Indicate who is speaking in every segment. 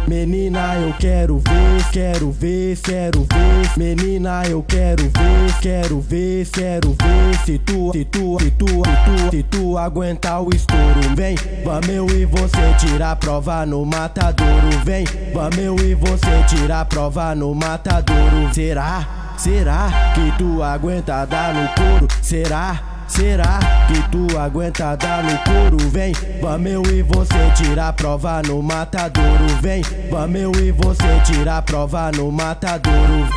Speaker 1: Menina, eu quero ver, quero ver, quero ver. Menina, eu quero ver, quero ver, quero ver. Se tu aguentar o estouro, vem, vamos eu e você tirar prova no matadouro. Vem, vamos eu e você tirar prova no matadouro. Será que tu aguenta dar no couro? Será que tu aguenta dar no couro? Vem, vamos eu e você tirar prova no matadouro. Vem, vamos eu e você tirar prova no matadouro.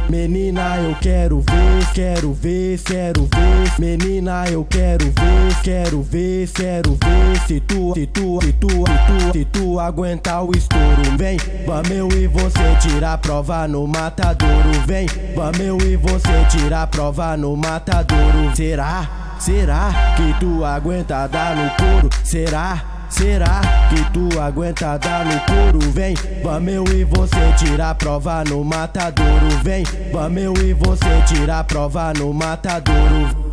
Speaker 1: Menina, eu quero ver, quero ver, quero ver. Menina, eu quero ver, quero ver, quero ver. Se tu aguentar o estouro, vem, vamos eu e você tirar prova no matadouro. Vem, vamos eu e você tirar prova no matadouro. Será que tu aguenta dar no couro? Será que tu aguenta dar no couro? Vem, vamos eu e você tirar prova no matadouro. Vem, vamos eu e você tirar prova no matadouro.